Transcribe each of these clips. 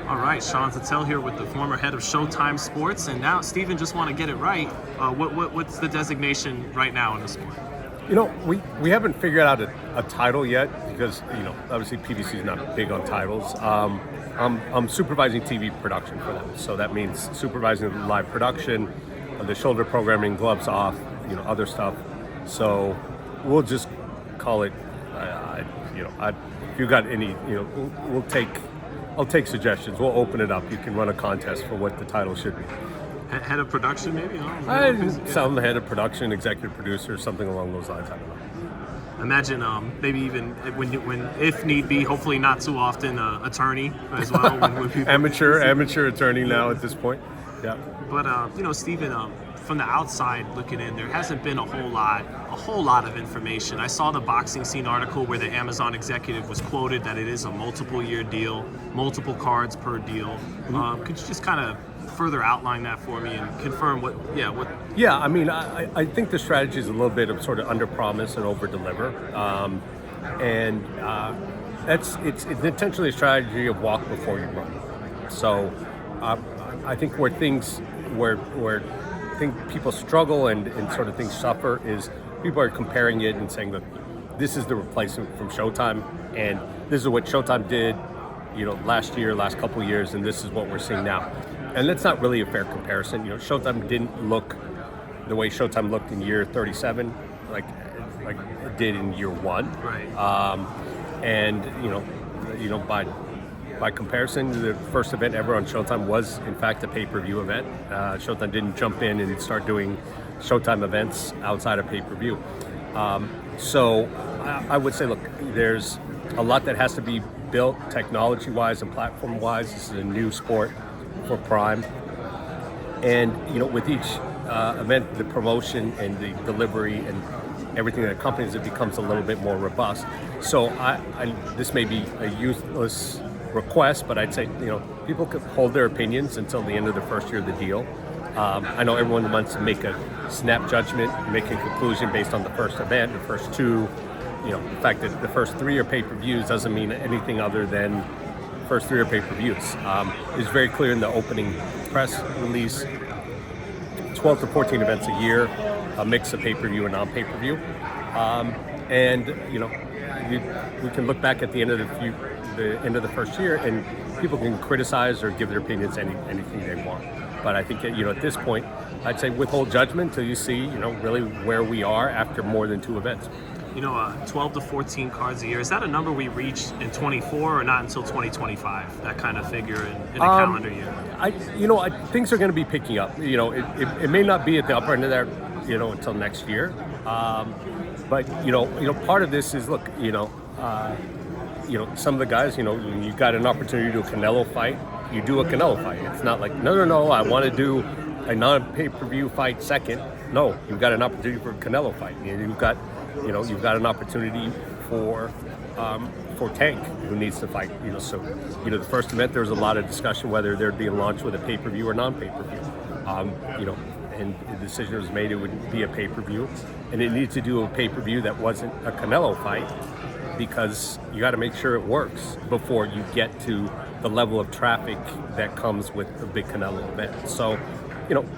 All right, Sean Zittel here with the former head of Showtime Sports, and now Steven just want to get it right. What's the designation right now in the sport? You know, we haven't figured out a title yet because, obviously PBC is not big on titles. I'm supervising TV production for them, so that means supervising the live production, the shoulder programming, gloves off, other stuff. So we'll just call it. If you got any, I'll take suggestions. We'll open it up. You can run a contest for what the title should be. Head of production, maybe? Some head of production, executive producer, something along those lines. I don't know. Imagine maybe even when if need be, hopefully not too often, attorney as well. when people amateur attorney now at this point. Yeah. But Steven, from the outside looking in, there hasn't been a whole lot of information. I saw the Boxing Scene article where the Amazon executive was quoted that it is a multiple-year deal, multiple cards per deal. Mm-hmm. Could you just kind of further outline that for me and confirm what? Yeah, I mean, I think the strategy is a little bit of sort of under promise and over deliver, it's intentionally a strategy of walk before you run. So I think where people struggle and sort of things suffer is people are comparing it and saying that this is the replacement from Showtime, and this is what Showtime did, last couple of years, and this is what we're seeing now. And that's not really a fair comparison. Showtime didn't look the way Showtime looked in year 37, like it did in year 1. Right. By comparison, the first event ever on Showtime was, in fact, a pay-per-view event. Showtime didn't jump in and start doing Showtime events outside of pay-per-view. So I would say, look, there's a lot that has to be built technology-wise and platform-wise. This is a new sport for Prime. And, with each event, the promotion and the delivery and everything that accompanies it becomes a little bit more robust. So this may be a useless request, but I'd say, people could hold their opinions until the end of the first year of the deal. I know everyone wants to make a snap judgment, make a conclusion based on the first event, the first two. The fact that the first 3 are pay-per-views doesn't mean anything other than first 3 are pay-per-views. It's very clear in the opening press release, 12 to 14 events a year, a mix of pay-per-view and non-pay-per-view. We can look back at the end of the first year, and people can criticize or give their opinions anything they want. But I think at this point, I'd say withhold judgment until you see really where we are after more than 2 events. 12 to 14 cards a year, is that a number we reach in 24 or not until 2025? That kind of figure in a calendar year. Things are going to be picking up. It may not be at the upper end of there, until next year. But part of this is, look, some of the guys, when you got an opportunity to do a Canelo fight, you do a Canelo fight. It's not like, no, I want to do a non-pay-per-view fight second. No, you've got an opportunity for a Canelo fight. You've got an opportunity for Tank, who needs to fight. The first event, there was a lot of discussion whether there'd be a launch with a pay-per-view or non-pay-per-view. And the decision was made it would be a pay-per-view, and it needed to do a pay-per-view that wasn't a Canelo fight, because you got to make sure it works before you get to the level of traffic that comes with a big Canelo event. So,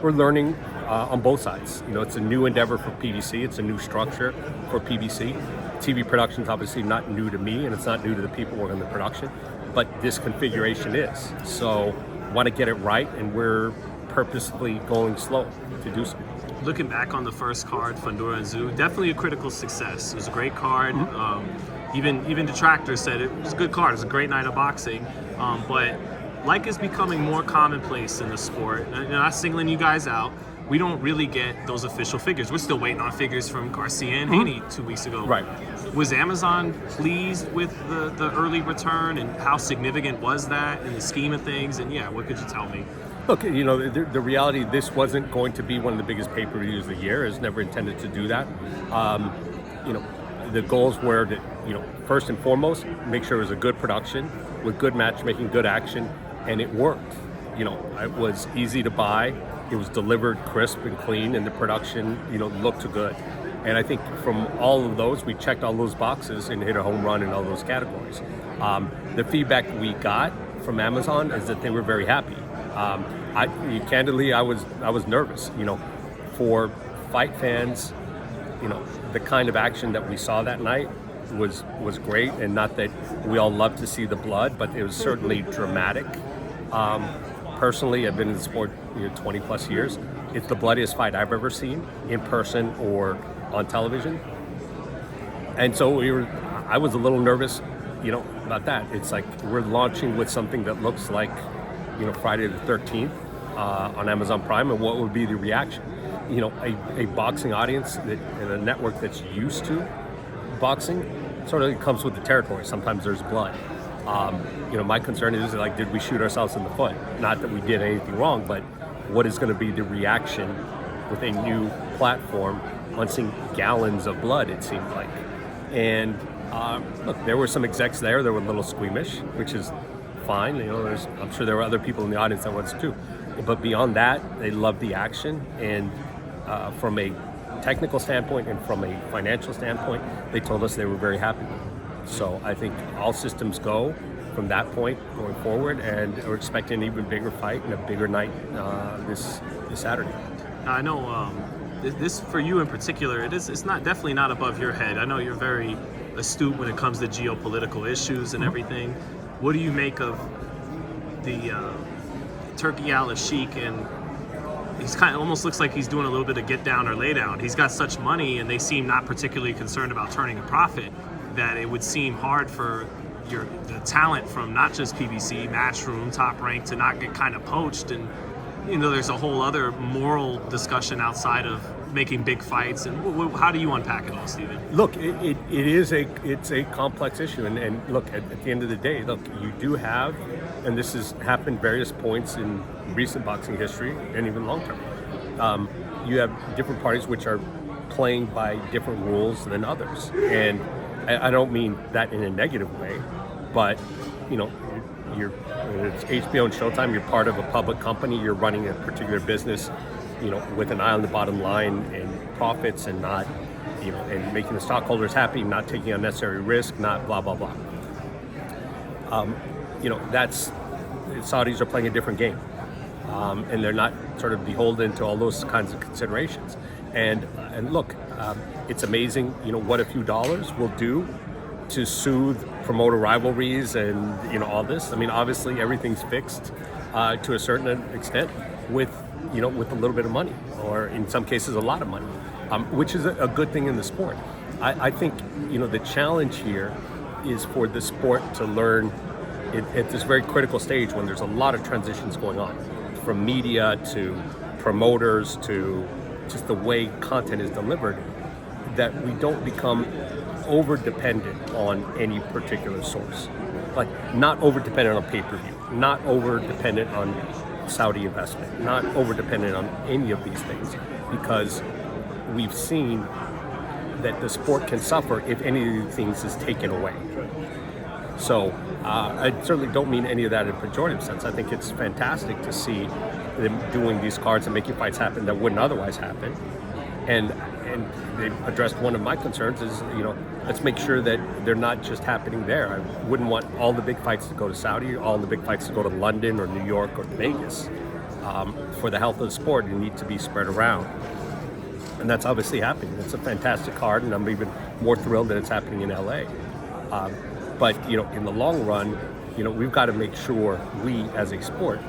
we're learning on both sides. It's a new endeavor for PBC. It's a new structure for PBC. TV production is obviously not new to me, and it's not new to the people working in the production, but this configuration is. So, want to get it right, and we're purposefully going slow to do so. Looking back on the first card, Fundora and Zoo, definitely a critical success. It was a great card. Mm-hmm. Even detractors said it was a good card. It was a great night of boxing. But like is becoming more commonplace in the sport. And not singling you guys out, we don't really get those official figures. We're still waiting on figures from Garcia and Haney 2 weeks ago. Right. Was Amazon pleased with the early return, and how significant was that in the scheme of things? And what could you tell me? Look, the reality, this wasn't going to be one of the biggest pay-per-views of the year. It was never intended to do that. The goals were that, first and foremost, make sure it was a good production with good matchmaking, good action, and it worked. It was easy to buy. It was delivered crisp and clean, and the production, looked good. And I think from all of those, we checked all those boxes and hit a home run in all those categories. The feedback we got from Amazon is that they were very happy. Candidly, I was nervous. For fight fans, the kind of action that we saw that night was great, and not that we all love to see the blood, but it was certainly dramatic. Personally, I've been in the sport 20 plus years. It's the bloodiest fight I've ever seen in person or on television, and so I was a little nervous, about that. It's like we're launching with something that looks like, Friday the 13th on Amazon Prime, and what would be the reaction? A boxing audience and a network that's used to boxing sort of comes with the territory. Sometimes there's blood. My concern is like, did we shoot ourselves in the foot? Not that we did anything wrong, but what is going to be the reaction with a new platform on seeing gallons of blood, it seemed like. And look, there were some execs there that were a little squeamish, which is fine. I'm sure there were other people in the audience that was too. But beyond that, they loved the action. And from a technical standpoint and from a financial standpoint, they told us they were very happy with it. So I think all systems go from that point going forward, and we're expecting an even bigger fight and a bigger night this Saturday. I know this for you in particular, it's definitely not above your head. I know you're very astute when it comes to geopolitical issues and everything. What do you make of the TURKI ALALSHIKH? And he's kind of almost looks like he's doing a little bit of get down or lay down. He's got such money, and they seem not particularly concerned about turning a profit, that it would seem hard for the talent from not just PBC, Matchroom, Top Rank to not get kind of poached. And there's a whole other moral discussion outside of making big fights. And how do you unpack it all, Steven? Look, it's a complex issue, and look, at the end of the day, look, you do have, and this has happened various points in recent boxing history and even long term. You have different parties which are playing by different rules than others, and I don't mean that in a negative way, but it's HBO and Showtime. You're part of a public company. You're running a particular business, with an eye on the bottom line and profits, and not, and making the stockholders happy, not taking unnecessary risk, not blah blah blah. That's Saudis are playing a different game, and they're not sort of beholden to all those kinds of considerations. And look, it's amazing, what a few dollars will do to soothe promoter rivalries and all this. I mean, obviously everything's fixed to a certain extent with with a little bit of money, or in some cases a lot of money, which is a good thing in the sport. I think the challenge here is for the sport to learn at this very critical stage when there's a lot of transitions going on, from media to promoters to just the way content is delivered, that we don't become over-dependent on any particular source. Like, not over-dependent on pay-per-view, not over-dependent on Saudi investment, not over-dependent on any of these things, because we've seen that the sport can suffer if any of these things is taken away. So I certainly don't mean any of that in a pejorative sense. I think it's fantastic to see them doing these cards and making fights happen that wouldn't otherwise happen. And they addressed one of my concerns is, let's make sure that they're not just happening there. I wouldn't want all the big fights to go to Saudi, all the big fights to go to London or New York or Vegas. For the health of the sport, you need to be spread around. And that's obviously happening. It's a fantastic card, and I'm even more thrilled that it's happening in LA. But in the long run, we've got to make sure we, as a sport,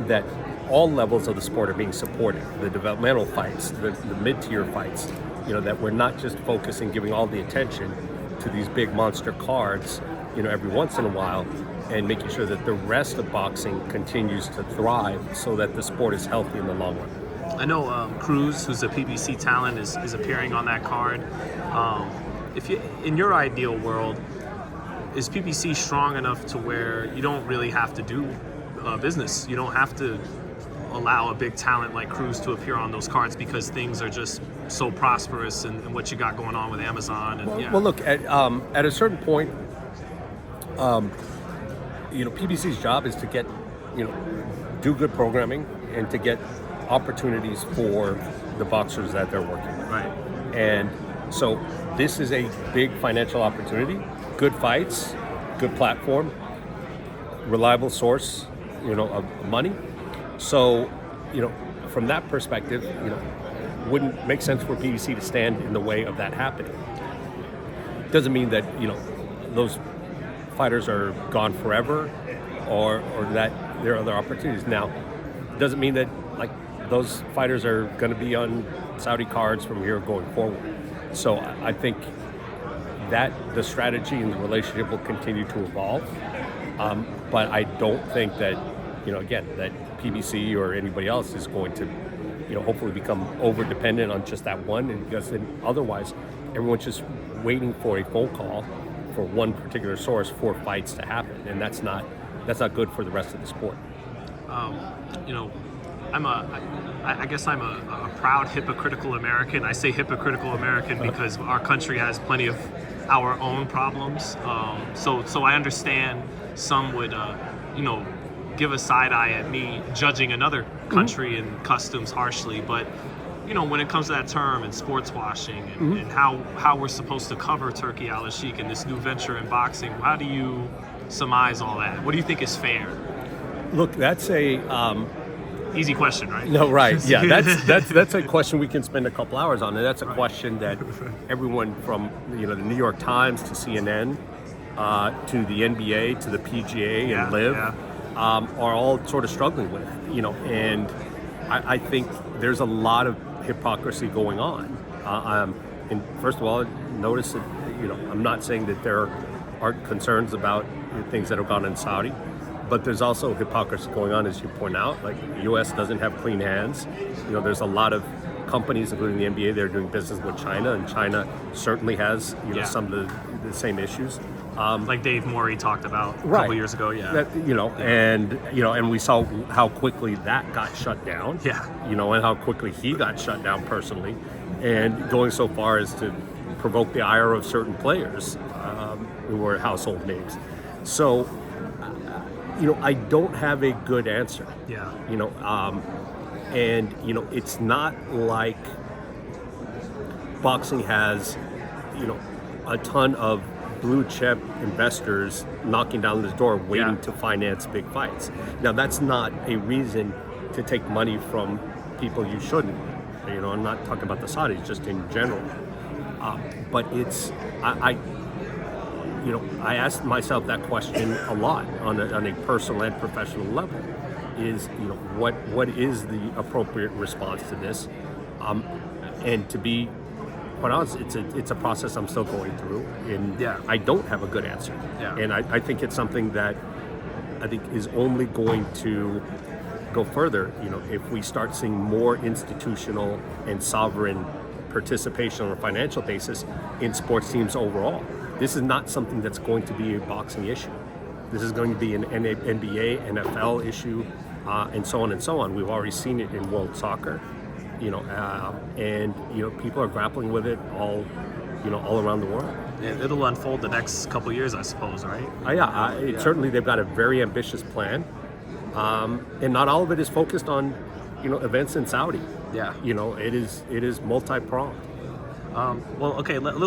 that all levels of the sport are being supported. The developmental fights, the mid-tier fights, that we're not just focusing, giving all the attention to these big monster cards, every once in a while, and making sure that the rest of boxing continues to thrive so that the sport is healthy in the long run. I know Cruz, who's a PBC talent, is appearing on that card. If you, in your ideal world, is PBC strong enough to where you don't really have to do business? You don't have to allow a big talent like Cruz to appear on those cards because things are just so prosperous and what you got going on with Amazon. And well, look, at a certain point, PBC's job is to get, do good programming and to get opportunities for the boxers that they're working with. Right. And so this is a big financial opportunity, good fights, good platform. reliable source, of money. So, from that perspective, wouldn't make sense for PBC to stand in the way of that happening. Doesn't mean that those fighters are gone forever, or that there are other opportunities. Now, doesn't mean that like those fighters are going to be on Saudi cards from here going forward. So I think that the strategy and the relationship will continue to evolve. But I don't think that, again, that PBC or anybody else is going to, hopefully become over dependent on just that one. And because then otherwise, everyone's just waiting for a phone call for one particular source for fights to happen, and that's not good for the rest of the sport. I guess I'm a proud hypocritical American. I say hypocritical American because our country has plenty of our own problems. So I understand some would, give a side eye at me judging another country and customs harshly. But, when it comes to that term and sports washing and how we're supposed to cover Turkey Al-Sheikh and this new venture in boxing, how do you surmise all that? What do you think is fair? Look, that's a easy question, right? No, right? Yeah, that's a question we can spend a couple hours on, and that's a question that everyone from the New York Times to CNN to the NBA to the PGA and LIV are all sort of struggling with, and I think there's a lot of hypocrisy going on. And first of all, notice that I'm not saying that there aren't concerns about things that have gone in Saudi. But there's also hypocrisy going on, as you point out. Like, the U.S. doesn't have clean hands. There's a lot of companies, including the NBA, that are doing business with China, and China certainly has some of the same issues. Like Dave Morey talked about a couple years ago, and we saw how quickly that got shut down. And how quickly he got shut down personally, and going so far as to provoke the ire of certain players who were household names. So, I don't have a good answer. And it's not like boxing has, a ton of blue chip investors knocking down the door waiting to finance big fights. Now, that's not a reason to take money from people you shouldn't. I'm not talking about the Saudis, just in general. But it's, I asked myself that question a lot on a personal and professional level. Is what is the appropriate response to this? And to be quite honest, it's a process I'm still going through, and I don't have a good answer. And I think it's something that I think is only going to go further. If we start seeing more institutional and sovereign participation on a financial basis in sports teams overall. This is not something that's going to be a boxing issue. This is going to be an NBA, NFL issue, and so on and so on. We've already seen it in world soccer, and people are grappling with it all around the world. It'll unfold the next couple years, I suppose, right? Certainly they've got a very ambitious plan, and not all of it is focused on events in Saudi. It is multi-pronged. Well, okay.